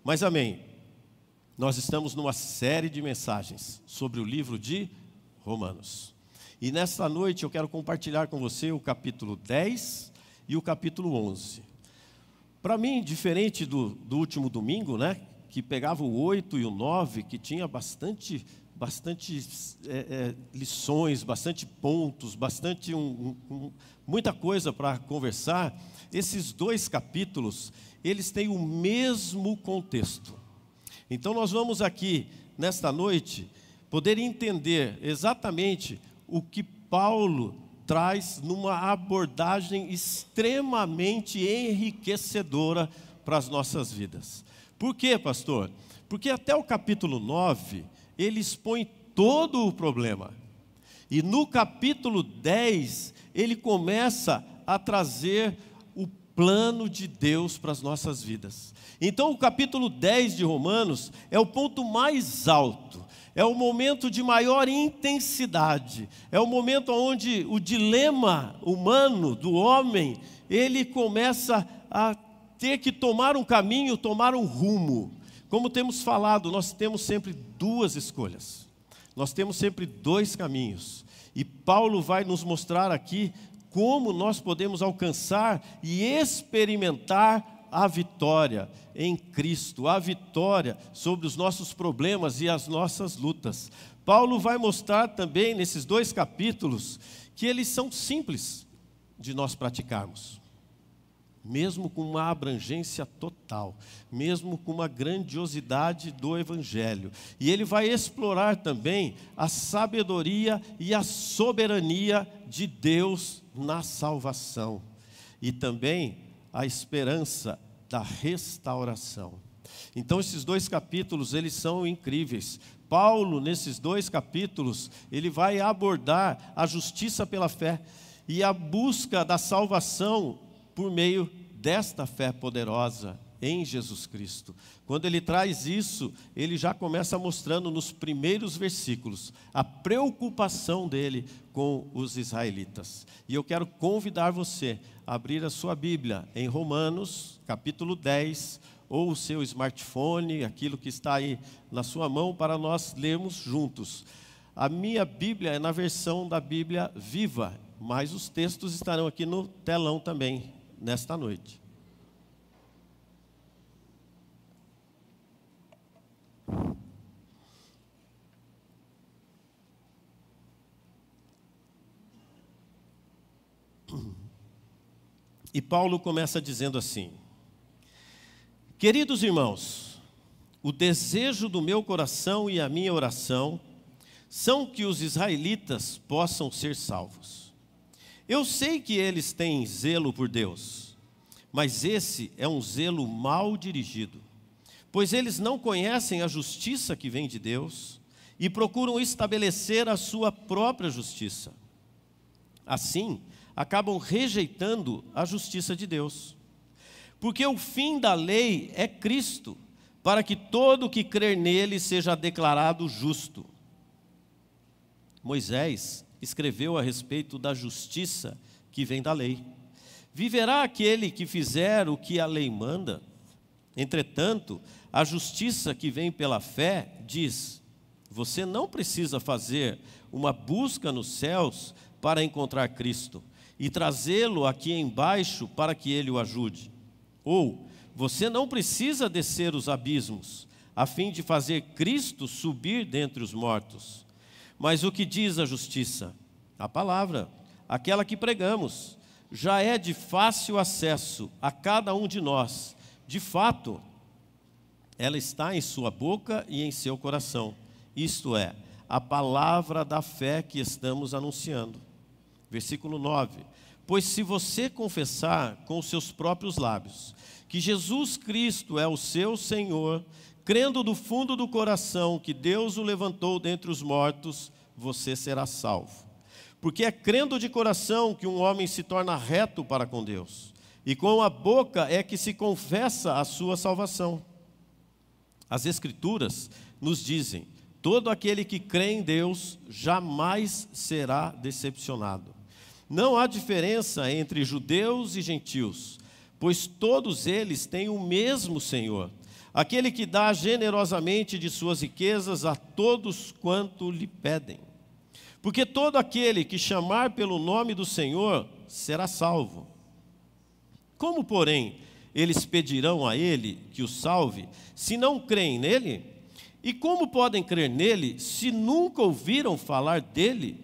Mas amém. Nós estamos numa série de mensagens sobre o livro de Romanos. E nesta noite eu quero compartilhar com você o capítulo 10 e o capítulo 11. Para mim, diferente do último domingo, né, que pegava o 8 e o 9, que tinha bastante lições, bastante pontos, muita coisa para conversar. Esses dois capítulos, eles têm o mesmo contexto. Então nós vamos aqui, nesta noite, poder entender exatamente o que Paulo traz numa abordagem extremamente enriquecedora para as nossas vidas. Por quê, pastor? Porque até o capítulo 9, ele expõe todo o problema. E no capítulo 10, ele começa a trazer o plano de Deus para as nossas vidas. Então o capítulo 10 de Romanos é o ponto mais alto, é o momento de maior intensidade, é o momento onde o dilema humano do homem, ele começa a ter que tomar um caminho, tomar um rumo. Como temos falado, nós temos sempre duas escolhas, nós temos sempre dois caminhos, e Paulo vai nos mostrar aqui como nós podemos alcançar e experimentar a vitória em Cristo, a vitória sobre os nossos problemas e as nossas lutas. Paulo vai mostrar também nesses dois capítulos que eles são simples de nós praticarmos, mesmo com uma abrangência total, mesmo com uma grandiosidade do Evangelho. E ele vai explorar também a sabedoria e a soberania de Deus na salvação, e também a esperança da restauração. Então esses dois capítulos, eles são incríveis. Paulo, nesses dois capítulos, ele vai abordar a justiça pela fé e a busca da salvação por meio desta fé poderosa em Jesus Cristo. Quando ele traz isso, ele já começa mostrando nos primeiros versículos a preocupação dele com os israelitas. E eu quero convidar você a abrir a sua Bíblia em Romanos, capítulo 10, ou o seu smartphone, aquilo que está aí na sua mão, para nós lermos juntos. A minha Bíblia é na versão da Bíblia Viva, mas os textos estarão aqui no telão também, nesta noite. E Paulo começa dizendo assim: queridos irmãos, o desejo do meu coração e a minha oração são que os israelitas possam ser salvos. Eu sei que eles têm zelo por Deus, mas esse é um zelo mal dirigido, pois eles não conhecem a justiça que vem de Deus e procuram estabelecer a sua própria justiça. Assim, acabam rejeitando a justiça de Deus. Porque o fim da lei é Cristo, para que todo que crer nele seja declarado justo. Moisés escreveu a respeito da justiça que vem da lei. Viverá aquele que fizer o que a lei manda? Entretanto, a justiça que vem pela fé diz: você não precisa fazer uma busca nos céus para encontrar Cristo e trazê-lo aqui embaixo para que ele o ajude. Ou, você não precisa descer os abismos, a fim de fazer Cristo subir dentre os mortos. Mas o que diz a justiça? A palavra, aquela que pregamos, já é de fácil acesso a cada um de nós. De fato, ela está em sua boca e em seu coração. Isto é, a palavra da fé que estamos anunciando. Versículo 9: pois se você confessar com os seus próprios lábios que Jesus Cristo é o seu Senhor, crendo do fundo do coração que Deus o levantou dentre os mortos, você será salvo. Porque é crendo de coração que um homem se torna reto para com Deus, e com a boca é que se confessa a sua salvação. As Escrituras nos dizem: todo aquele que crê em Deus jamais será decepcionado. Não há diferença entre judeus e gentios, pois todos eles têm o mesmo Senhor. aquele que dá generosamente de suas riquezas a todos quanto lhe pedem. Porque todo aquele que chamar pelo nome do Senhor será salvo. Como, porém, eles pedirão a ele que o salve, se não creem nele? E como podem crer nele, se nunca ouviram falar dele?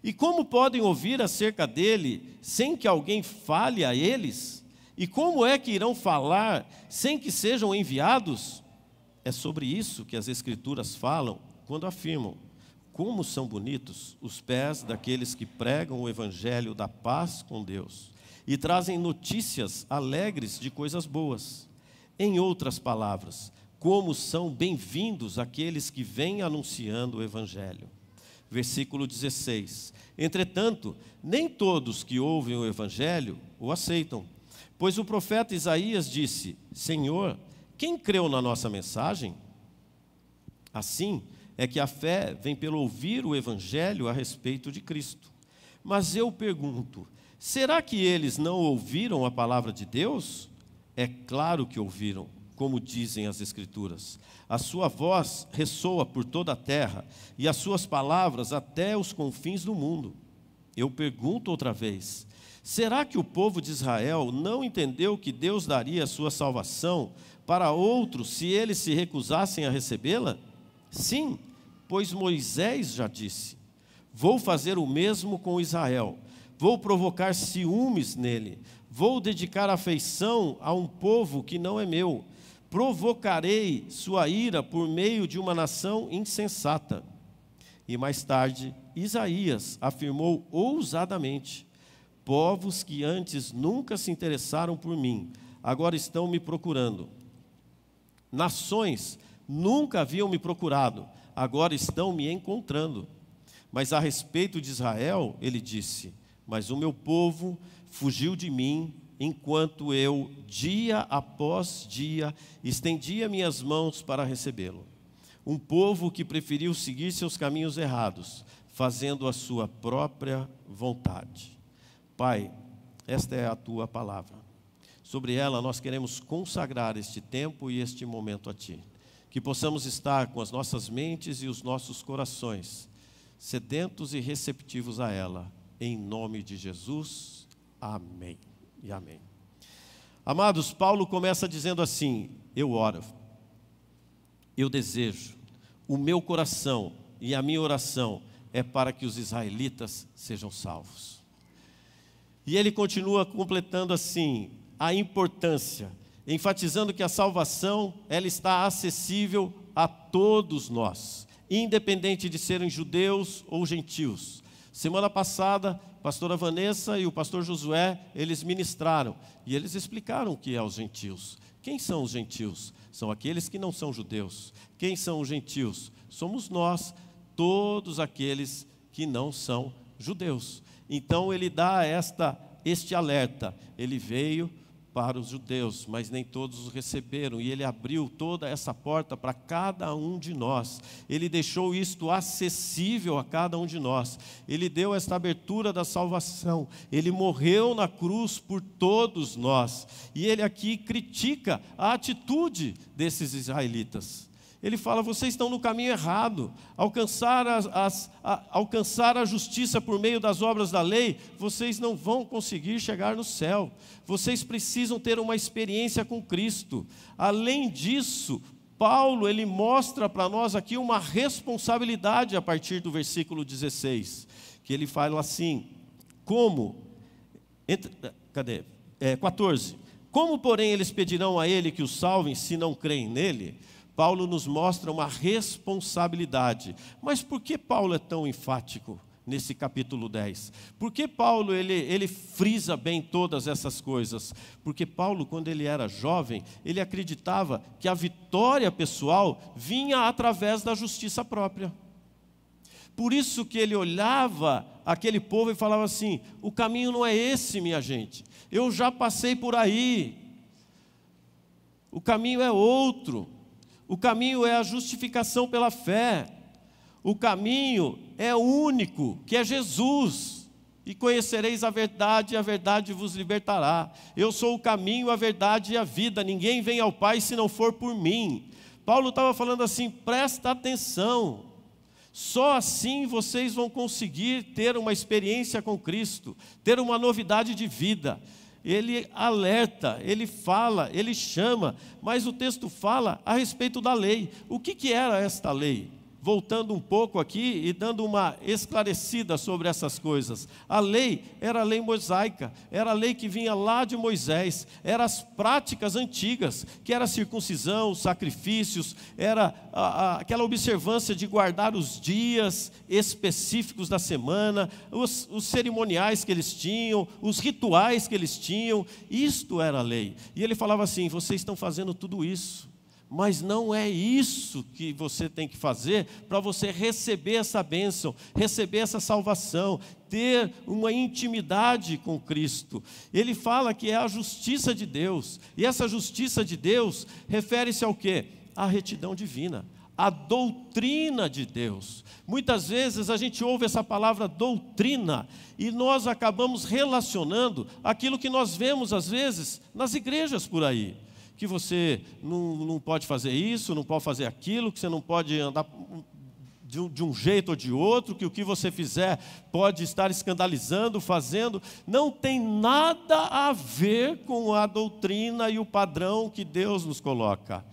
E como podem ouvir acerca dele, sem que alguém fale a eles? E como é que irão falar, sem que sejam enviados? É sobre isso que as Escrituras falam, quando afirmam: como são bonitos os pés daqueles que pregam o evangelho da paz com Deus e trazem notícias alegres de coisas boas. Em outras palavras, como são bem-vindos aqueles que vêm anunciando o evangelho. Versículo 16. Entretanto, nem todos que ouvem o evangelho o aceitam, pois o profeta Isaías disse: Senhor, quem creu na nossa mensagem? Assim é que a fé vem pelo ouvir o evangelho a respeito de Cristo. Mas eu pergunto, será que eles não ouviram a palavra de Deus? É claro que ouviram, como dizem as Escrituras. A sua voz ressoa por toda a terra, e as suas palavras até os confins do mundo. Eu pergunto outra vez, será que o povo de Israel não entendeu que Deus daria a sua salvação para outros se eles se recusassem a recebê-la? Sim, pois Moisés já disse: vou fazer o mesmo com Israel, vou provocar ciúmes nele, vou dedicar afeição a um povo que não é meu, provocarei sua ira por meio de uma nação insensata. E mais tarde, Isaías afirmou ousadamente: povos que antes nunca se interessaram por mim, agora estão me procurando. Nações nunca haviam me procurado, agora estão me encontrando. Mas a respeito de Israel, ele disse: mas o meu povo fugiu de mim, enquanto eu, dia após dia, estendia minhas mãos para recebê-lo. Um povo que preferiu seguir seus caminhos errados, fazendo a sua própria vontade. Pai, esta é a tua palavra. Sobre ela nós queremos consagrar este tempo e este momento a ti. Que possamos estar com as nossas mentes e os nossos corações sedentos e receptivos a ela. Em nome de Jesus, amém e amém. Amados, Paulo começa dizendo assim: eu oro, eu desejo, o meu coração e a minha oração é para que os israelitas sejam salvos. E ele continua completando assim a importância, enfatizando que a salvação ela está acessível a todos nós, independente de serem judeus ou gentios. Semana passada, a pastora Vanessa e o pastor Josué, eles ministraram e eles explicaram o que é os gentios. Quem são os gentios? São aqueles que não são judeus. Quem são os gentios? Somos nós, todos aqueles que não são judeus. Então ele dá este alerta. Ele veio para os judeus, mas nem todos o receberam, e ele abriu toda essa porta para cada um de nós. Ele deixou isto acessível a cada um de nós. Ele deu esta abertura da salvação. Ele morreu na cruz por todos nós. E ele aqui critica a atitude desses israelitas. Ele fala: vocês estão no caminho errado. Alcançar a justiça por meio das obras da lei, vocês não vão conseguir chegar no céu. Vocês precisam ter uma experiência com Cristo. Além disso, Paulo ele mostra para nós aqui uma responsabilidade a partir do versículo 16, que ele fala assim: 14. Como, porém, eles pedirão a ele que os salvem se não creem nele? Paulo nos mostra uma responsabilidade. Mas por que Paulo é tão enfático nesse capítulo 10? Por que Paulo ele frisa bem todas essas coisas? Porque Paulo, quando ele era jovem, ele acreditava que a vitória pessoal vinha através da justiça própria. Por isso que ele olhava aquele povo e falava assim: o caminho não é esse, minha gente. Eu já passei por aí. O caminho é outro. O caminho é a justificação pela fé. O caminho é único, que é Jesus. E conhecereis a verdade, e a verdade vos libertará. Eu sou o caminho, a verdade e a vida. Ninguém vem ao Pai se não for por mim. Paulo estava falando assim, presta atenção. Só assim vocês vão conseguir ter uma experiência com Cristo, ter uma novidade de vida. Ele alerta, ele fala, ele chama, mas o texto fala a respeito da lei. O que era esta lei? Voltando um pouco aqui e dando uma esclarecida sobre essas coisas. A lei era a lei mosaica, era a lei que vinha lá de Moisés, eram as práticas antigas, que era a circuncisão, os sacrifícios, era aquela observância de guardar os dias específicos da semana, os cerimoniais que eles tinham, os rituais que eles tinham, isto era a lei. E ele falava assim, vocês estão fazendo tudo isso, mas não é isso que você tem que fazer para você receber essa bênção, receber essa salvação, ter uma intimidade com Cristo. Ele fala que é a justiça de Deus, e essa justiça de Deus refere-se ao quê? À retidão divina, à doutrina de Deus. Muitas vezes a gente ouve essa palavra doutrina e nós acabamos relacionando aquilo que nós vemos às vezes nas igrejas por aí. Que você não pode fazer isso, não pode fazer aquilo, que você não pode andar de um jeito ou de outro, que o que você fizer pode estar escandalizando, fazendo. Não tem nada a ver com a doutrina e o padrão que Deus nos coloca.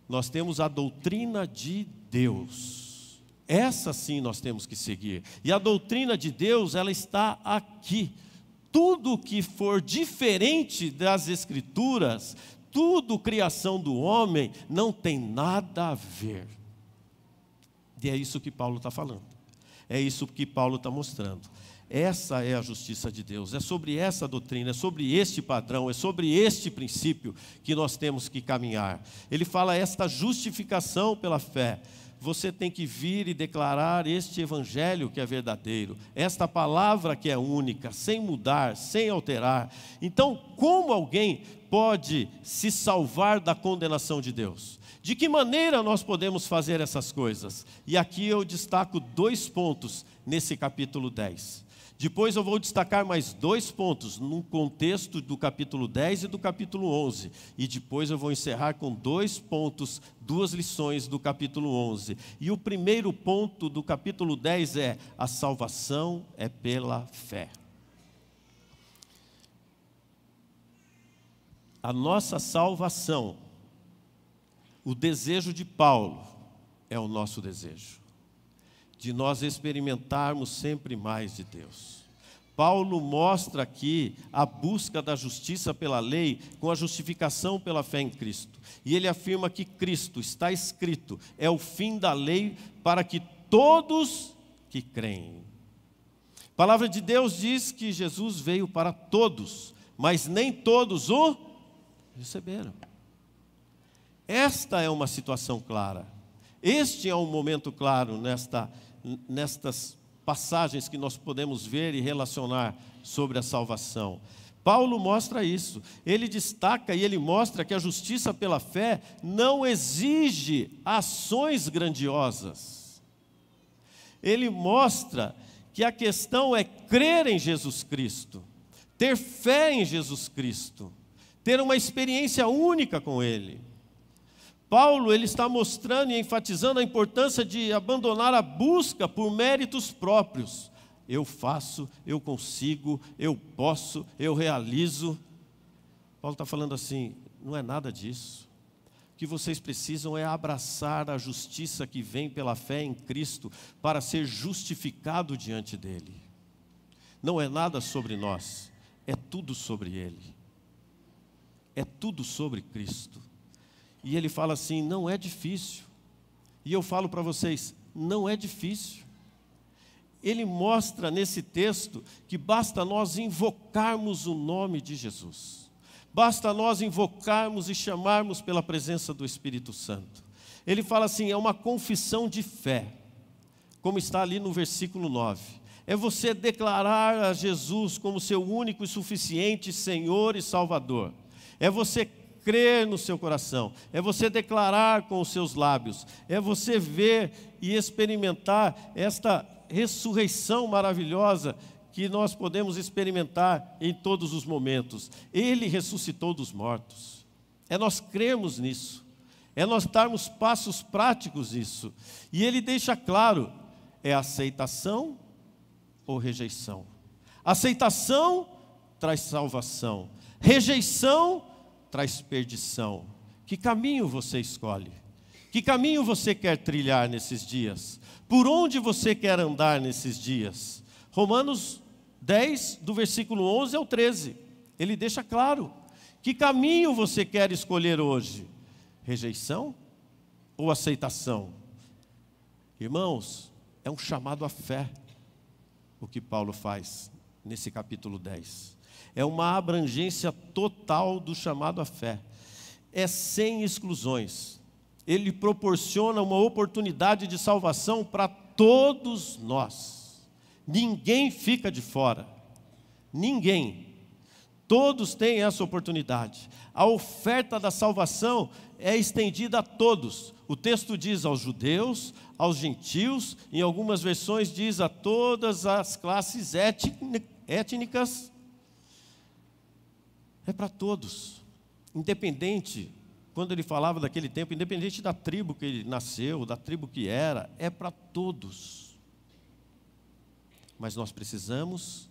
Nós temos a doutrina de Deus. Essa sim nós temos que seguir. E a doutrina de Deus, ela está aqui. Tudo que for diferente das Escrituras, tudo criação do homem, não tem nada a ver. E é isso que Paulo está falando. É isso que Paulo está mostrando. Essa é a justiça de Deus. É sobre essa doutrina, é sobre este padrão, é sobre este princípio que nós temos que caminhar. Ele fala esta justificação pela fé. Você tem que vir e declarar este evangelho que é verdadeiro, esta palavra que é única, sem mudar, sem alterar. Então, como alguém pode se salvar da condenação de Deus? De que maneira nós podemos fazer essas coisas? E aqui eu destaco 2 pontos nesse capítulo 10. Depois eu vou destacar mais 2 pontos no contexto do capítulo 10 e do capítulo 11. E depois eu vou encerrar com 2 pontos, 2 lições do capítulo 11. E o primeiro ponto do capítulo 10 é: a salvação é pela fé. A nossa salvação, o desejo de Paulo, é o nosso desejo. De nós experimentarmos sempre mais de Deus. Paulo mostra aqui a busca da justiça pela lei com a justificação pela fé em Cristo. E ele afirma que Cristo, está escrito, é o fim da lei para que todos que creem. A palavra de Deus diz que Jesus veio para todos, mas nem todos o receberam. Esta é uma situação clara. Este é um momento claro nestas passagens que nós podemos ver e relacionar sobre a salvação. Paulo mostra isso. Ele destaca e ele mostra que a justiça pela fé não exige ações grandiosas. Ele mostra que a questão é crer em Jesus Cristo, ter fé em Jesus Cristo, ter uma experiência única com Ele. Paulo, ele está mostrando e enfatizando a importância de abandonar a busca por méritos próprios. Eu faço, eu consigo, eu posso, eu realizo. Paulo está falando assim, não é nada disso. O que vocês precisam é abraçar a justiça que vem pela fé em Cristo para ser justificado diante dEle. Não é nada sobre nós, é tudo sobre Ele. É tudo sobre Cristo. E ele fala assim, não é difícil. E eu falo para vocês, não é difícil. Ele mostra nesse texto que basta nós invocarmos o nome de Jesus. Basta nós invocarmos e chamarmos pela presença do Espírito Santo. Ele fala assim, é uma confissão de fé, como está ali no versículo 9. É você declarar a Jesus como seu único e suficiente Senhor e Salvador. É você crer no seu coração, é você declarar com os seus lábios, é você ver e experimentar esta ressurreição maravilhosa que nós podemos experimentar em todos os momentos. Ele ressuscitou dos mortos. É nós crermos nisso. É nós darmos passos práticos nisso. E ele deixa claro, é aceitação ou rejeição. Aceitação traz salvação. Rejeição traz perdição. Que caminho você escolhe? Que caminho você quer trilhar nesses dias? Por onde você quer andar nesses dias? Romanos 10, do versículo 11 ao 13. Ele deixa claro. Que caminho você quer escolher hoje? Rejeição ou aceitação? Irmãos, é um chamado à fé o que Paulo faz nesse capítulo 10. É uma abrangência total do chamado à fé. É sem exclusões. Ele proporciona uma oportunidade de salvação para todos nós. Ninguém fica de fora. Ninguém. Todos têm essa oportunidade. A oferta da salvação é estendida a todos. O texto diz aos judeus, aos gentios, em algumas versões diz a todas as classes étnicas. É para todos. Independente, quando ele falava daquele tempo, independente da tribo que ele nasceu, da tribo que era, é para todos. Mas nós precisamos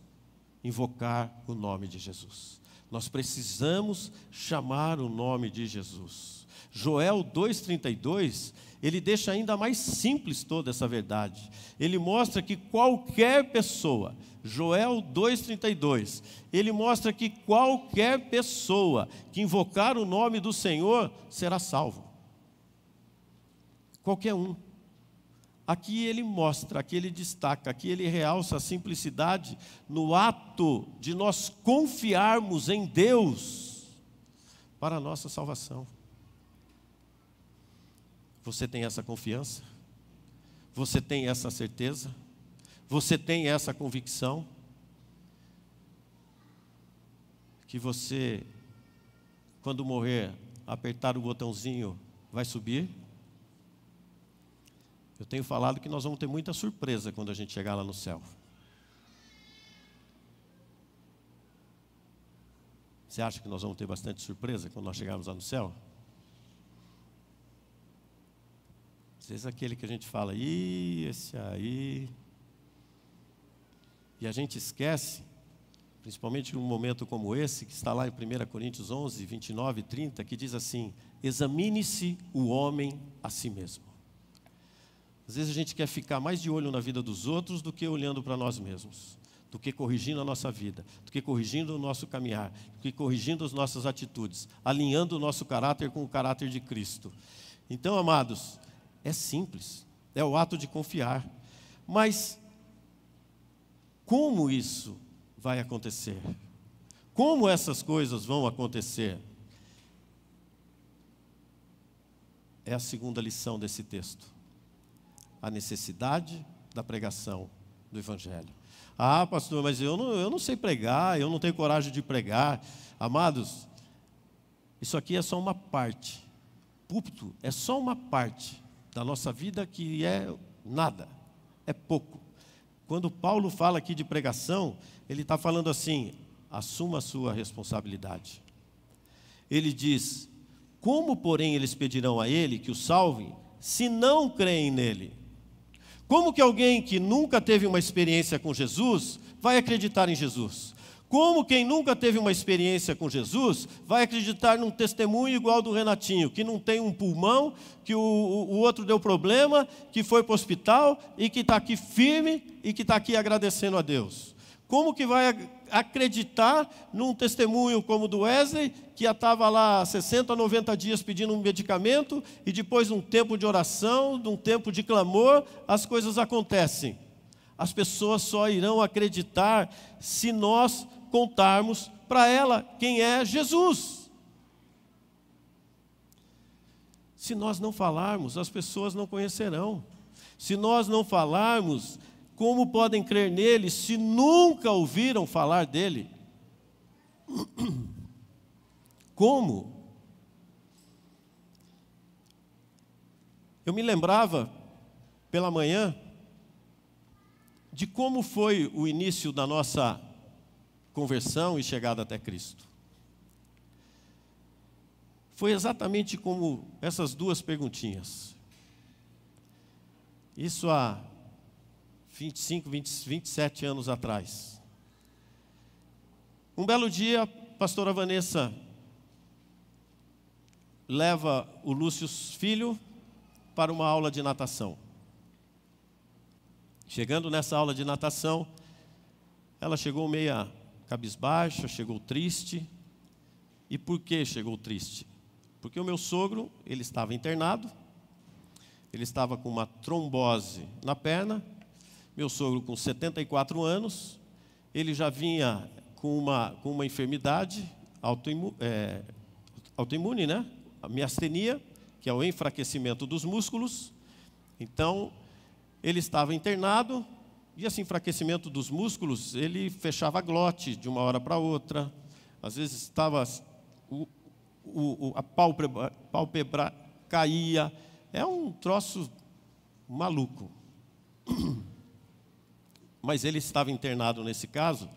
invocar o nome de Jesus. Nós precisamos chamar o nome de Jesus. Joel 2,32, ele deixa ainda mais simples toda essa verdade. Ele mostra que qualquer pessoa, Joel 2,32, ele mostra que qualquer pessoa que invocar o nome do Senhor será salvo. Qualquer um. Aqui ele mostra, aqui ele destaca, aqui ele realça a simplicidade no ato de nós confiarmos em Deus para a nossa salvação. Você tem essa confiança? Você tem essa certeza? Você tem essa convicção? Que você, quando morrer, apertar o botãozinho, vai subir? Eu tenho falado que nós vamos ter muita surpresa quando a gente chegar lá no céu. Você acha que nós vamos ter bastante surpresa quando nós chegarmos lá no céu? Às vezes aquele que a gente fala, esse aí... E a gente esquece, principalmente num momento como esse, que está lá em 1 Coríntios 11, 29 e 30, que diz assim, examine-se o homem a si mesmo. Às vezes a gente quer ficar mais de olho na vida dos outros do que olhando para nós mesmos, do que corrigindo a nossa vida, do que corrigindo o nosso caminhar, do que corrigindo as nossas atitudes, alinhando o nosso caráter com o caráter de Cristo. Então, amados, é simples, é o ato de confiar. Mas como isso vai acontecer? Como essas coisas vão acontecer? É a segunda lição desse texto. A necessidade da pregação do Evangelho. Ah, pastor, mas eu não sei pregar, eu não tenho coragem de pregar. Amados, isso aqui é só uma parte. Púlpito é só uma parte da nossa vida que é nada, é pouco. Quando Paulo fala aqui de pregação, ele está falando assim, assuma a sua responsabilidade. Ele diz, como porém eles pedirão a ele que o salvem, se não creem nele? Como que alguém que nunca teve uma experiência com Jesus vai acreditar em Jesus? Como quem nunca teve uma experiência com Jesus vai acreditar num testemunho igual do Renatinho, que não tem um pulmão, que o outro deu problema, que foi para o hospital e que está aqui firme e que está aqui agradecendo a Deus? Como que vai acreditar num testemunho como o do Wesley, que já estava lá 60, 90 dias pedindo um medicamento, e depois de um tempo de oração, de um tempo de clamor, as coisas acontecem? As pessoas só irão acreditar se nós contarmos para ela quem é Jesus. Se nós não falarmos, as pessoas não conhecerão. Se nós não falarmos, como podem crer nele se nunca ouviram falar dele? Como? Eu me lembrava, pela manhã, de como foi o início da nossa conversão e chegada até Cristo. Foi exatamente como essas duas perguntinhas. Isso há 25, 27 anos atrás. Um belo dia, a pastora Vanessa leva o Lúcio Filho para uma aula de natação. Chegando nessa aula de natação, ela chegou meia cabisbaixa, chegou triste. E por que chegou triste? Porque o meu sogro, ele estava internado, ele estava com uma trombose na perna. Meu sogro com 74 anos, ele já vinha com uma enfermidade autoimune, né? A miastenia, que é o enfraquecimento dos músculos. Então, ele estava internado, e esse enfraquecimento dos músculos, ele fechava a glote de uma hora para outra. Às vezes estava a pálpebra caía. É um troço maluco. Mas ele estava internado nesse caso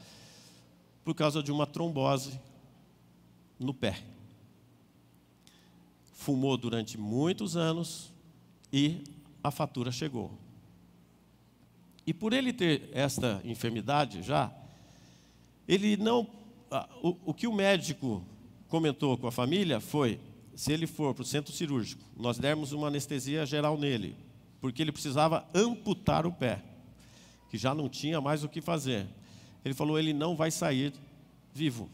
por causa de uma trombose no pé. Fumou durante muitos anos e a fatura chegou. E por ele ter esta enfermidade já, ele não... O que o médico comentou com a família foi, se ele for para o centro cirúrgico, nós dermos uma anestesia geral nele, porque ele precisava amputar o pé, que já não tinha mais o que fazer. Ele falou, ele não vai sair vivo,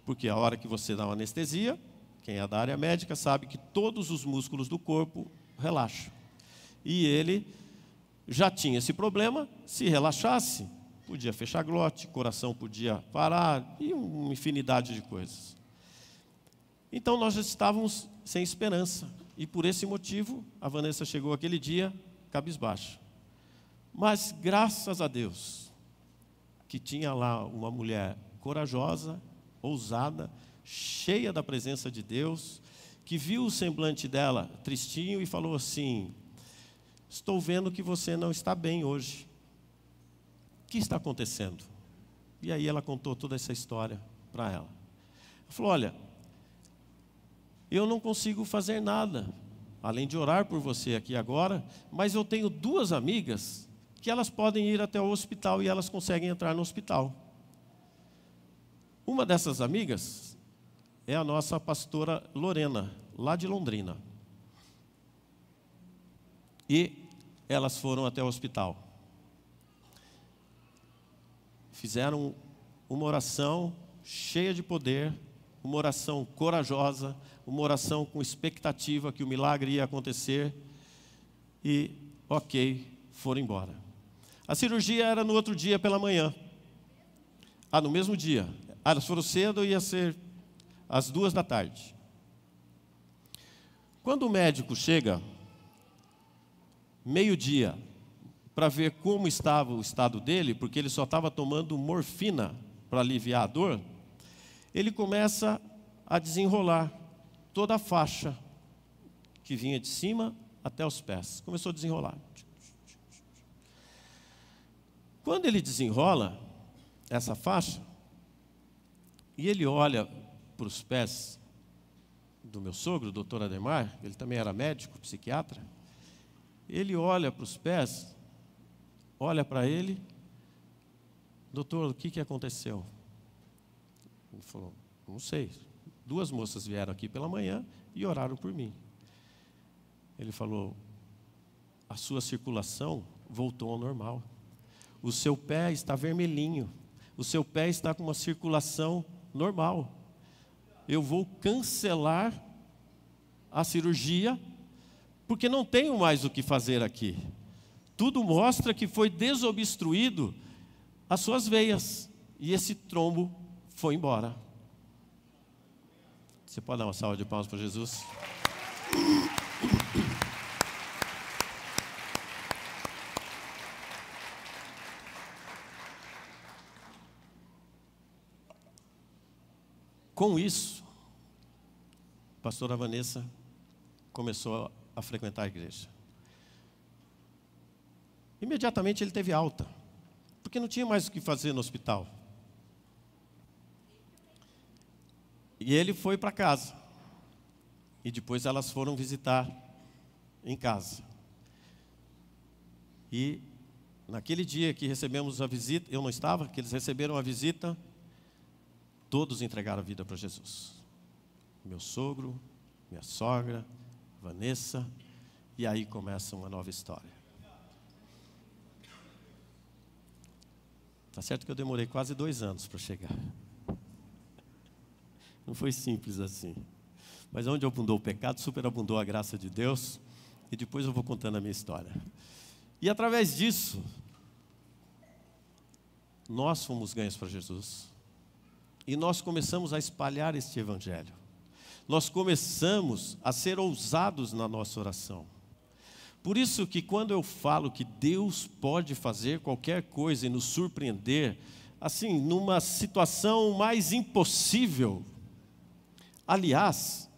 porque a hora que você dá uma anestesia, quem é da área médica sabe que todos os músculos do corpo relaxam. E ele já tinha esse problema, se relaxasse, podia fechar a glote, coração podia parar, e uma infinidade de coisas. Então nós já estávamos sem esperança, e por esse motivo, a Vanessa chegou aquele dia cabisbaixa. Mas graças a Deus, que tinha lá uma mulher corajosa, ousada, cheia da presença de Deus, que viu o semblante dela tristinho e falou assim, estou vendo que você não está bem hoje. O que está acontecendo? E aí ela contou toda essa história para ela. Ela falou, olha, eu não consigo fazer nada, além de orar por você aqui agora, mas eu tenho duas amigas que elas podem ir até o hospital e elas conseguem entrar no hospital. Uma dessas amigas é a nossa pastora Lorena, lá de Londrina. E elas foram até o hospital. Fizeram uma oração cheia de poder, uma oração corajosa, uma oração com expectativa que o milagre ia acontecer. E, ok, foram embora. A cirurgia era no outro dia pela manhã. No mesmo dia. Elas foram cedo, ia ser às 14h. Quando o médico chega, meio-dia, para ver como estava o estado dele, porque ele só estava tomando morfina para aliviar a dor, ele começa a desenrolar toda a faixa que vinha de cima até os pés. Começou a desenrolar. Quando ele desenrola essa faixa, e ele olha para os pés do meu sogro, o doutor Ademar, ele também era médico, psiquiatra, ele olha para os pés, olha para ele, doutor, o que aconteceu? Ele falou, não sei, 2 moças vieram aqui pela manhã e oraram por mim. Ele falou, a sua circulação voltou ao normal. O seu pé está vermelhinho, o seu pé está com uma circulação normal. Eu vou cancelar a cirurgia, porque não tenho mais o que fazer aqui. Tudo mostra que foi desobstruído as suas veias, e esse trombo foi embora. Você pode dar uma salva de palmas para Jesus? Com isso, a pastora Vanessa começou a frequentar a igreja. Imediatamente ele teve alta. porque não tinha mais o que fazer no hospital. E ele foi para casa. E depois elas foram visitar em casa. E naquele dia que recebemos a visita, eu não estava, que eles receberam a visita, todos entregaram a vida para Jesus. Meu sogro, minha sogra, Vanessa, e aí começa uma nova história. Tá certo que eu demorei quase 2 anos para chegar. Não foi simples assim. Mas onde abundou o pecado, superabundou a graça de Deus. E depois eu vou contando a minha história. E através disso, nós fomos ganhos para Jesus. E nós começamos a espalhar este evangelho. Nós começamos a ser ousados na nossa oração. Por isso que quando eu falo que Deus pode fazer qualquer coisa e nos surpreender, assim, numa situação mais impossível. Aliás,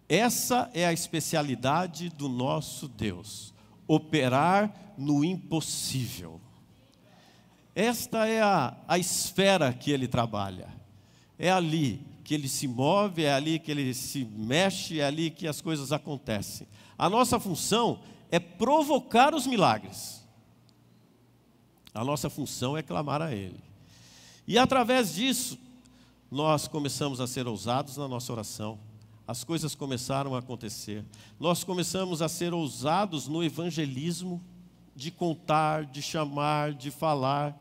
essa é a especialidade do nosso Deus, operar no impossível. Esta é a esfera que Ele trabalha. É ali que Ele se move, é ali que Ele se mexe, é ali que as coisas acontecem. A nossa função é provocar os milagres. A nossa função é clamar a Ele. E através disso, nós começamos a ser ousados na nossa oração. As coisas começaram a acontecer. Nós começamos a ser ousados no evangelismo, de contar, de chamar, de falar.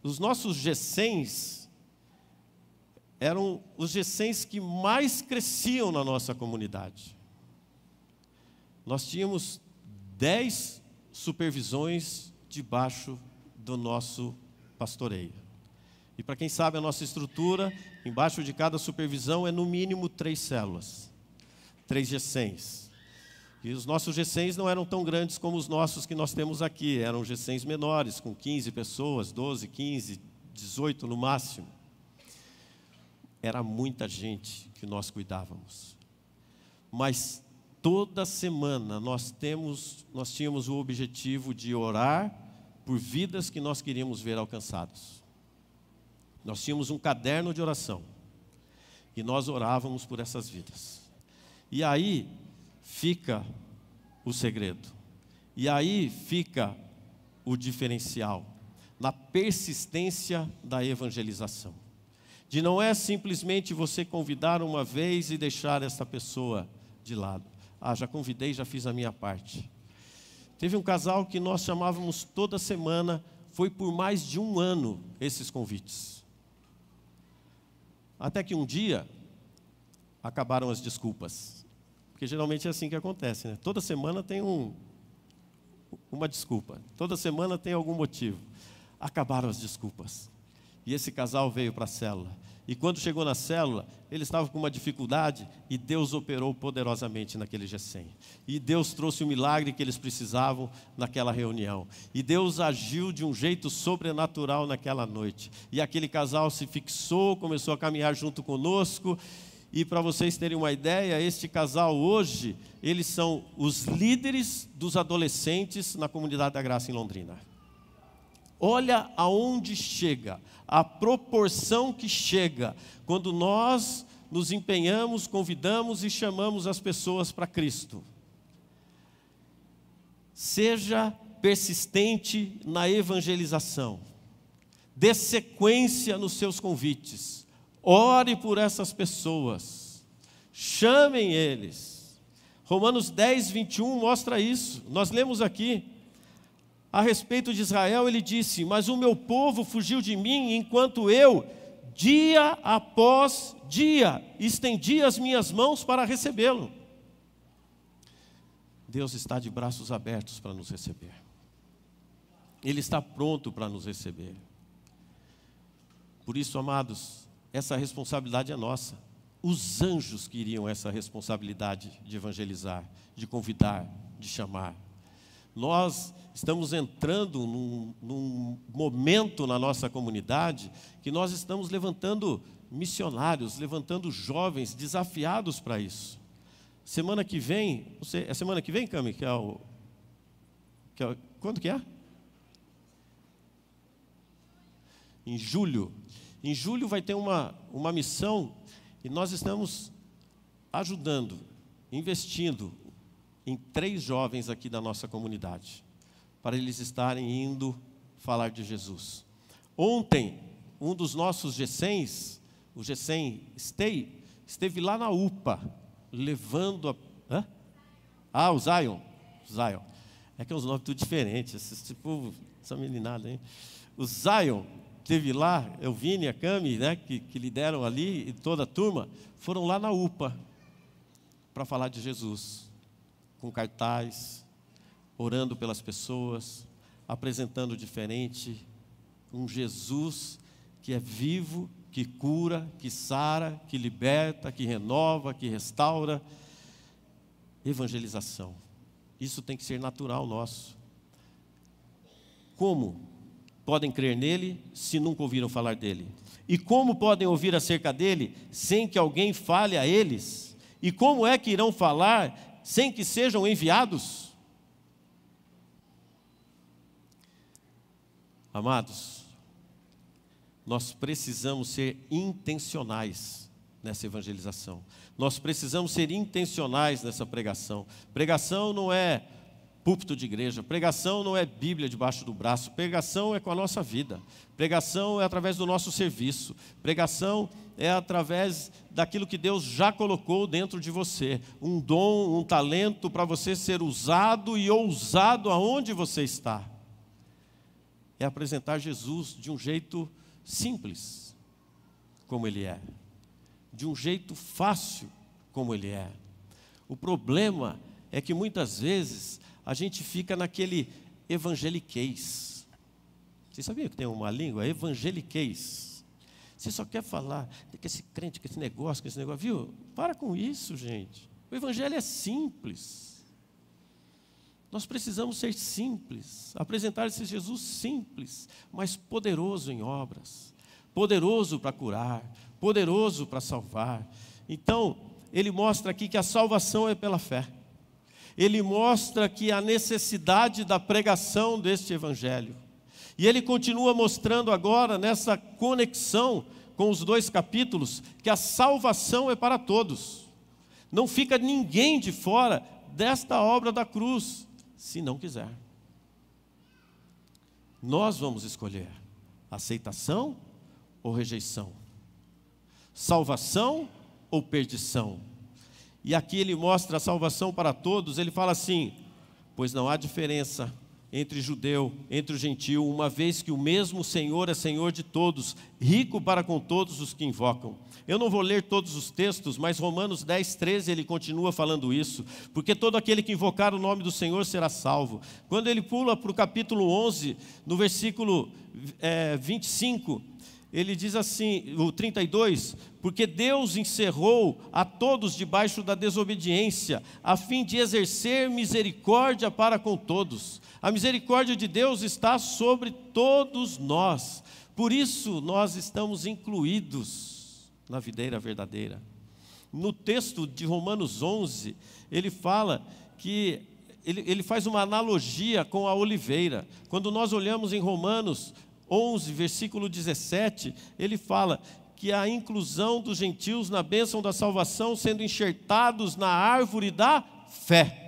Os nossos GECENs eram os GECENs que mais cresciam na nossa comunidade. Nós tínhamos 10 supervisões debaixo do nosso pastoreio. E para quem sabe a nossa estrutura, embaixo de cada supervisão é no mínimo 3 células, 3 GECENs. E os nossos GECENs não eram tão grandes como os nossos que nós temos aqui, eram GECENs menores, com 15 pessoas, 12, 15, 18 no máximo. Era muita gente que nós cuidávamos. Mas toda semana nós tínhamos o objetivo de orar por vidas que nós queríamos ver alcançadas. Nós tínhamos um caderno de oração e nós orávamos por essas vidas. E aí fica o segredo. E aí fica o diferencial, na persistência da evangelização. De não é simplesmente você convidar uma vez e deixar essa pessoa de lado. Ah, já convidei, já fiz a minha parte. Teve um casal que nós chamávamos toda semana, foi por mais de 1 ano esses convites. Até que um dia, acabaram as desculpas. Porque geralmente é assim que acontece, né? Toda semana tem uma desculpa. Toda semana tem algum motivo. Acabaram as desculpas. E esse casal veio para a célula. E quando chegou na célula, ele estava com uma dificuldade e Deus operou poderosamente naquele GECEN. E Deus trouxe o milagre que eles precisavam naquela reunião. E Deus agiu de um jeito sobrenatural naquela noite. E aquele casal se fixou, começou a caminhar junto conosco. E para vocês terem uma ideia, este casal hoje, eles são os líderes dos adolescentes na Comunidade da Graça em Londrina. Olha aonde chega, a proporção que chega, quando nós nos empenhamos, convidamos e chamamos as pessoas para Cristo. Seja persistente na evangelização, dê sequência nos seus convites, ore por essas pessoas, chamem eles. Romanos 10, 21 mostra isso, nós lemos aqui. A respeito de Israel, ele disse: mas o meu povo fugiu de mim, enquanto eu, dia após dia, estendi as minhas mãos para recebê-lo. Deus está de braços abertos para nos receber. Ele está pronto para nos receber. Por isso, amados, essa responsabilidade é nossa. Os anjos queriam essa responsabilidade de evangelizar, de convidar, de chamar. Nós estamos entrando num momento na nossa comunidade que nós estamos levantando missionários, levantando jovens desafiados para isso. Semana que vem, é semana que vem, Cami? Quando que é? em julho. Em julho vai ter uma missão e nós estamos ajudando, investindo em 3 jovens aqui da nossa comunidade, para eles estarem indo falar de Jesus. Ontem, um dos nossos GECENs, o GECEN esteve lá na UPA, levando o Zion. É que é uns nomes tudo diferentes, esse povo, essa meninada, hein? O Zion esteve lá, eu Vini, a Cami, né, que lideram ali, e toda a turma, foram lá na UPA, para falar de Jesus, com cartaz, orando pelas pessoas, apresentando diferente, um Jesus que é vivo, que cura, que sara, que liberta, que renova, que restaura. Evangelização. Isso tem que ser natural nosso. Como podem crer nele se nunca ouviram falar dele? E como podem ouvir acerca dele sem que alguém fale a eles? E como é que irão falar sem que sejam enviados? Amados, nós precisamos ser intencionais nessa evangelização. Nós precisamos ser intencionais nessa pregação. Pregação não é púlpito de igreja, pregação não é Bíblia debaixo do braço, pregação é com a nossa vida, pregação é através do nosso serviço, pregação é através daquilo que Deus já colocou dentro de você, um dom, um talento para você ser usado e ousado aonde você está. É apresentar Jesus de um jeito simples, como Ele é, de um jeito fácil, como Ele é. O problema é que muitas vezes a gente fica naquele evangeliquez. Vocês sabiam que tem uma língua? Evangeliquez. Você só quer falar que esse crente, que esse negócio, viu? Para com isso, gente. O evangelho é simples. Nós precisamos ser simples, apresentar esse Jesus simples, mas poderoso em obras, poderoso para curar, poderoso para salvar. Então, ele mostra aqui que a salvação é pela fé. Ele mostra que a necessidade da pregação deste evangelho. E ele continua mostrando agora, nessa conexão com os 2 capítulos, que a salvação é para todos. Não fica ninguém de fora desta obra da cruz, se não quiser. Nós vamos escolher aceitação ou rejeição, salvação ou perdição. E aqui ele mostra a salvação para todos. Ele fala assim: pois não há diferença entre judeu, entre o gentio, uma vez que o mesmo Senhor é Senhor de todos, rico para com todos os que invocam. Eu não vou ler todos os textos, mas Romanos 10, 13, ele continua falando isso, porque todo aquele que invocar o nome do Senhor será salvo. Quando ele pula para o capítulo 11, no versículo 25, ele diz assim, o 32, porque Deus encerrou a todos debaixo da desobediência, a fim de exercer misericórdia para com todos. A misericórdia de Deus está sobre todos nós, por isso nós estamos incluídos na videira verdadeira. No texto de Romanos 11, ele fala que, ele faz uma analogia com a oliveira. Quando nós olhamos em Romanos 11, versículo 17, ele fala que a inclusão dos gentios na bênção da salvação, sendo enxertados na árvore da fé.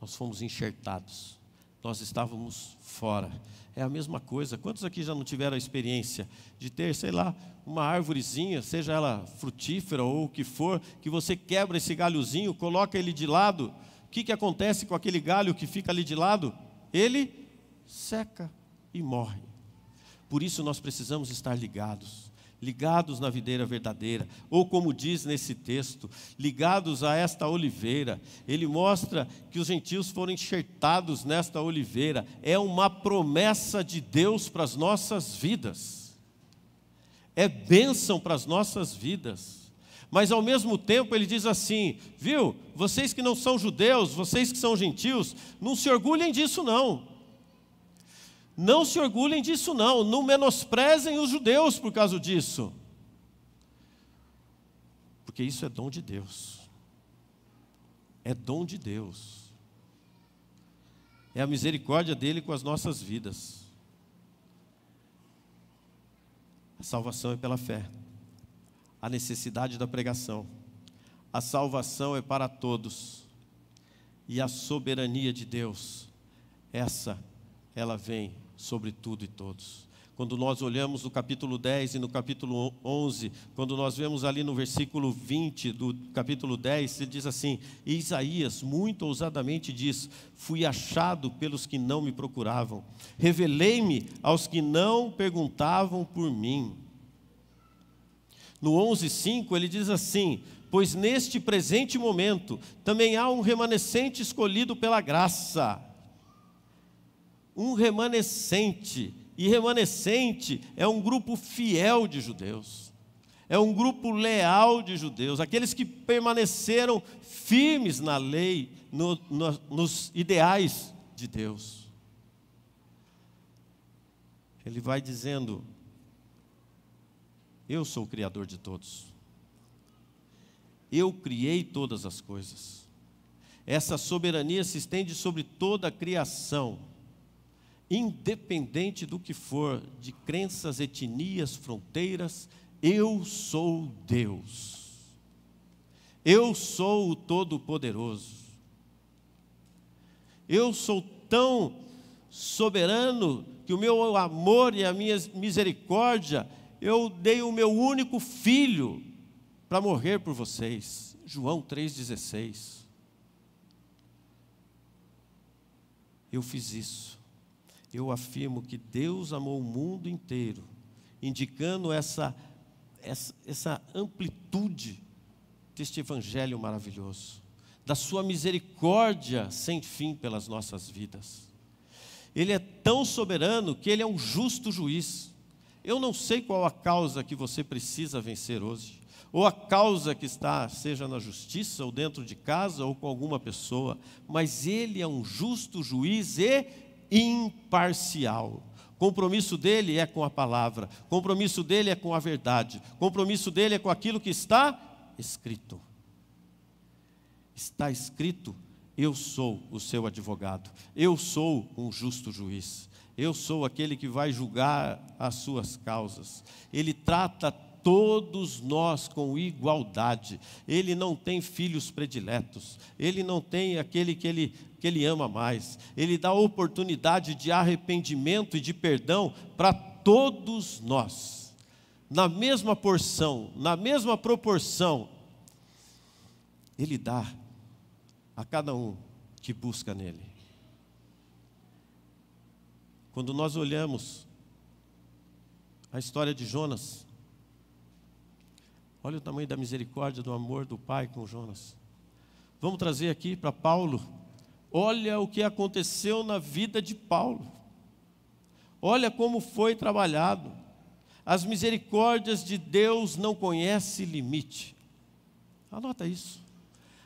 Nós fomos enxertados, nós estávamos fora. É a mesma coisa. Quantos aqui já não tiveram a experiência de ter, sei lá, uma árvorezinha, seja ela frutífera ou o que for, que você quebra esse galhozinho, coloca ele de lado, o que acontece com aquele galho que fica ali de lado? Ele seca e morre. Por isso nós precisamos estar ligados na videira verdadeira, ou como diz nesse texto, ligados a esta oliveira. Ele mostra que os gentios foram enxertados nesta oliveira, é uma promessa de Deus para as nossas vidas, é bênção para as nossas vidas, mas ao mesmo tempo ele diz assim, viu, vocês que não são judeus, vocês que são gentios, não se orgulhem disso não. Não se orgulhem disso não menosprezem os judeus por causa disso. Porque isso é dom de Deus. É dom de Deus. É a misericórdia dele com as nossas vidas. A salvação é pela fé. A necessidade da pregação. A salvação é para todos. E a soberania de Deus, ela vem sobre tudo e todos. Quando nós olhamos no capítulo 10 e no capítulo 11, quando nós vemos ali no versículo 20 do capítulo 10, ele diz assim: e Isaías muito ousadamente diz: fui achado pelos que não me procuravam, revelei-me aos que não perguntavam por mim. No 11:5 ele diz assim: pois neste presente momento também há um remanescente escolhido pela graça. Um remanescente. E remanescente é um grupo fiel de judeus, é um grupo leal de judeus, aqueles que permaneceram firmes na lei, nos ideais de Deus. Ele vai dizendo: eu sou o Criador de todos, eu criei todas as coisas, essa soberania se estende sobre toda a criação, independente do que for, de crenças, etnias, fronteiras. Eu sou Deus, eu sou o Todo-Poderoso, eu sou tão soberano que o meu amor e a minha misericórdia, eu dei o meu único filho para morrer por vocês. João 3,16. Eu fiz isso. Eu afirmo que Deus amou o mundo inteiro, indicando essa amplitude deste evangelho maravilhoso, da sua misericórdia sem fim pelas nossas vidas. Ele é tão soberano que ele é um justo juiz. Eu não sei qual a causa que você precisa vencer hoje, ou a causa que está, seja na justiça, ou dentro de casa, ou com alguma pessoa, mas ele é um justo juiz e imparcial. Compromisso dele é com a palavra, compromisso dele é com a verdade, compromisso dele é com aquilo que está escrito. Está escrito: eu sou o seu advogado, eu sou um justo juiz, eu sou aquele que vai julgar as suas causas. Ele trata todos nós com igualdade. Ele não tem filhos prediletos, ele não tem aquele que ele ama mais. Ele dá oportunidade de arrependimento e de perdão para todos nós, na mesma porção, na mesma proporção. Ele dá a cada um que busca nele. Quando nós olhamos a história de Jonas, olha o tamanho da misericórdia, do amor do Pai com Jonas. Vamos trazer aqui para Paulo. Olha o que aconteceu na vida de Paulo. Olha como foi trabalhado. As misericórdias de Deus não conhecem limite. Anota isso.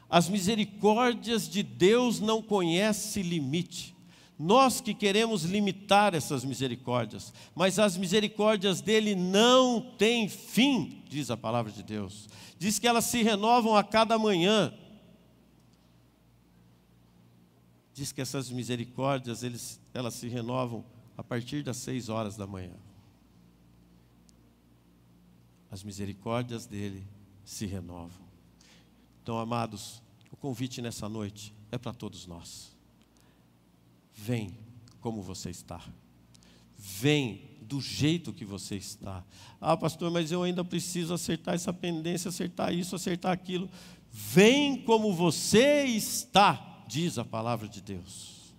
As misericórdias de Deus não conhecem limite. Nós que queremos limitar essas misericórdias, mas as misericórdias dele não têm fim, diz a palavra de Deus. Diz que elas se renovam a cada manhã. Diz que essas misericórdias, elas se renovam a partir das 6 horas da manhã. As misericórdias dele se renovam. Então, amados, o convite nessa noite é para todos nós. Vem como você está. Vem do jeito que você está. Ah, pastor, mas eu ainda preciso acertar essa pendência, acertar isso, acertar aquilo. Vem como você está, diz a palavra de Deus.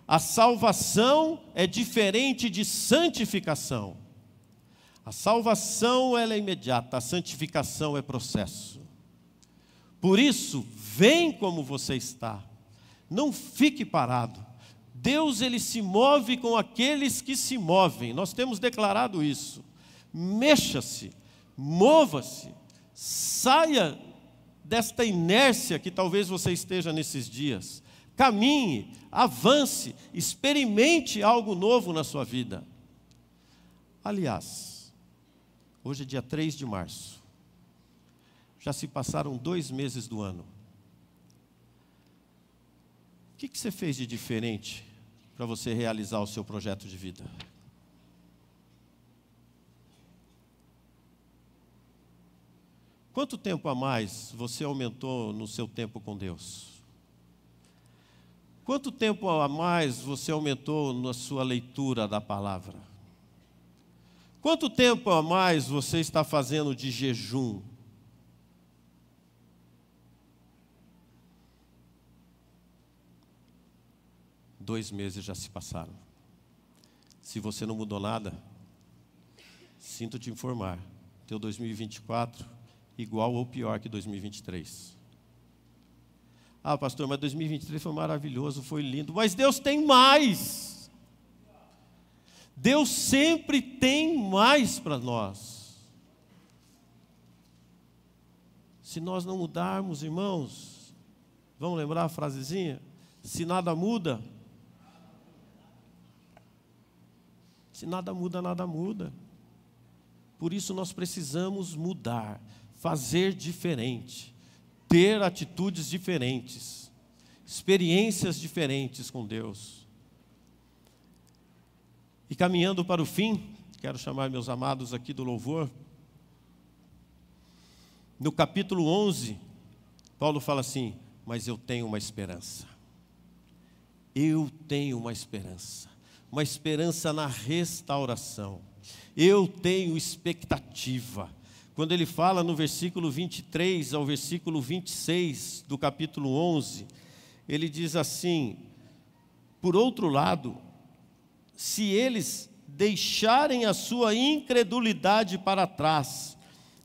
A salvação é diferente de santificação. A salvação, ela é imediata, a santificação é processo. Por isso, vem como você está. Não fique parado. Deus, ele se move com aqueles que se movem. Nós temos declarado isso. Mexa-se, mova-se, saia desta inércia que talvez você esteja nesses dias. Caminhe, avance, experimente algo novo na sua vida. Aliás, hoje é dia 3 de março. Já se passaram 2 meses do ano. O que você fez de diferente para você realizar o seu projeto de vida? Quanto tempo a mais você aumentou no seu tempo com Deus? Quanto tempo a mais você aumentou na sua leitura da palavra? Quanto tempo a mais você está fazendo de jejum? Dois meses já se passaram. Se você não mudou nada, sinto te informar, teu 2024 igual ou pior que 2023. Ah, pastor, mas 2023 foi maravilhoso, foi lindo. Mas Deus tem mais. Deus sempre tem mais para nós. Se nós não mudarmos, irmãos, vamos lembrar a frasezinha? Se nada muda, se nada muda, nada muda. Por isso nós precisamos mudar, fazer diferente, ter atitudes diferentes, experiências diferentes com Deus. E caminhando para o fim, quero chamar meus amados aqui do louvor. No capítulo 11, Paulo fala assim: mas eu tenho uma esperança. Eu tenho uma esperança na restauração. Eu tenho expectativa. Quando ele fala no versículo 23 ao versículo 26 do capítulo 11, ele diz assim: por outro lado, se eles deixarem a sua incredulidade para trás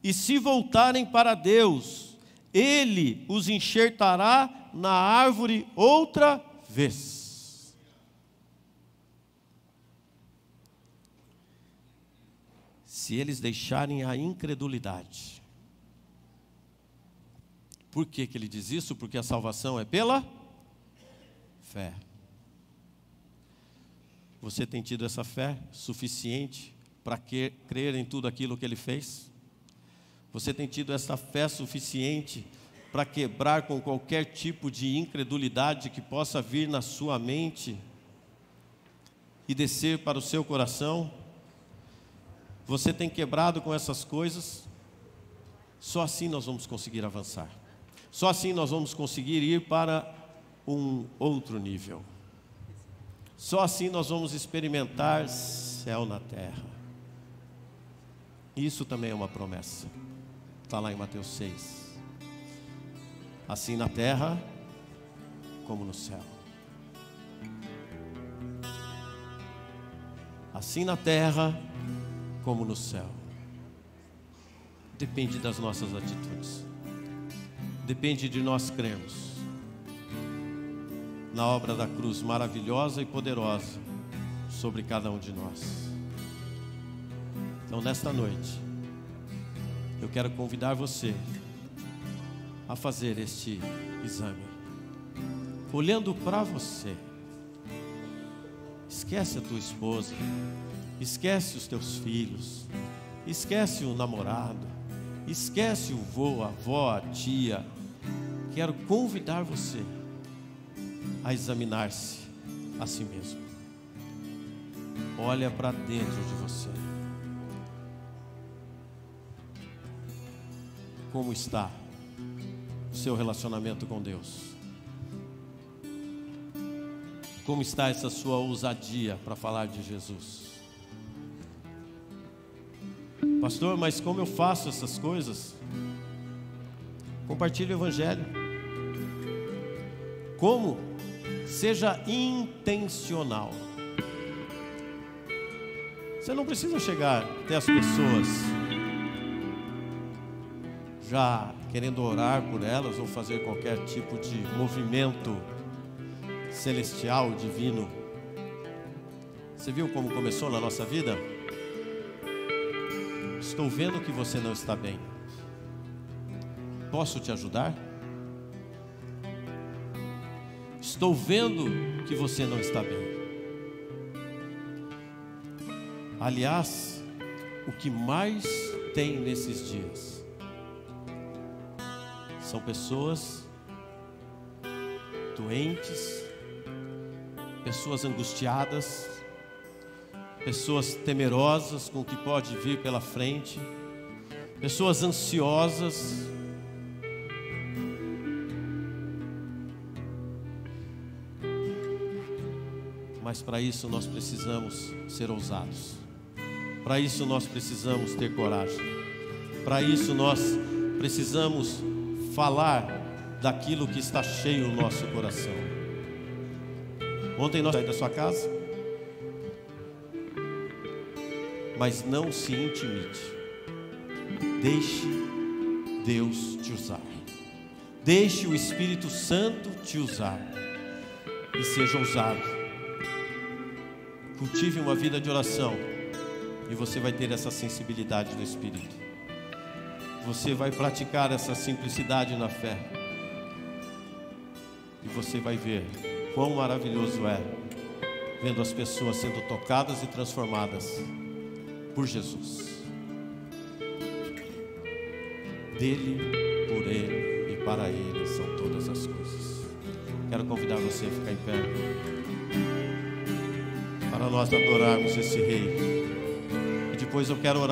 e se voltarem para Deus, Ele os enxertará na árvore outra vez. Se eles deixarem a incredulidade. Por que ele diz isso? Porque a salvação é pela fé. Você tem tido essa fé suficiente para crer em tudo aquilo que Ele fez? Você tem tido essa fé suficiente para quebrar com qualquer tipo de incredulidade que possa vir na sua mente e descer para o seu coração? Você tem quebrado com essas coisas? Só assim nós vamos conseguir avançar. Só assim nós vamos conseguir ir para um outro nível. Só assim nós vamos experimentar céu na terra. Isso também é uma promessa. Está lá em Mateus 6. Assim na terra como no céu. Assim na terra como no céu. Depende das nossas atitudes. Depende de nós crermos na obra da cruz maravilhosa e poderosa sobre cada um de nós. Então, nesta noite, eu quero convidar você a fazer este exame, olhando para você. Esquece a tua esposa, esquece os teus filhos, esquece o namorado, esquece o vô, a avó, a tia. Quero convidar você a examinar-se a si mesmo. Olha para dentro de você. Como está o seu relacionamento com Deus? Como está essa sua ousadia para falar de Jesus? Pastor, mas como eu faço essas coisas? Compartilhe o Evangelho. Como? Seja intencional. Você não precisa chegar até as pessoas já querendo orar por elas ou fazer qualquer tipo de movimento celestial, divino. Você viu como começou na nossa vida? Estou vendo que você não está bem. Posso te ajudar? Estou vendo que você não está bem. Aliás, o que mais tem nesses dias são pessoas doentes, pessoas angustiadas, pessoas temerosas com o que pode vir pela frente, pessoas ansiosas, mas para isso nós precisamos ser ousados, para isso nós precisamos ter coragem, para isso nós precisamos falar daquilo que está cheio no nosso coração. Ontem nós saímos da sua casa, mas não se intimide, deixe Deus te usar, deixe o Espírito Santo te usar e seja ousado. Cultive uma vida de oração e você vai ter essa sensibilidade do Espírito. Você vai praticar essa simplicidade na fé e você vai ver quão maravilhoso é vendo as pessoas sendo tocadas e transformadas por Jesus. Dele, por Ele e para Ele são todas as coisas. Quero convidar você a ficar em pé para nós adorarmos esse Rei. E depois eu quero orar.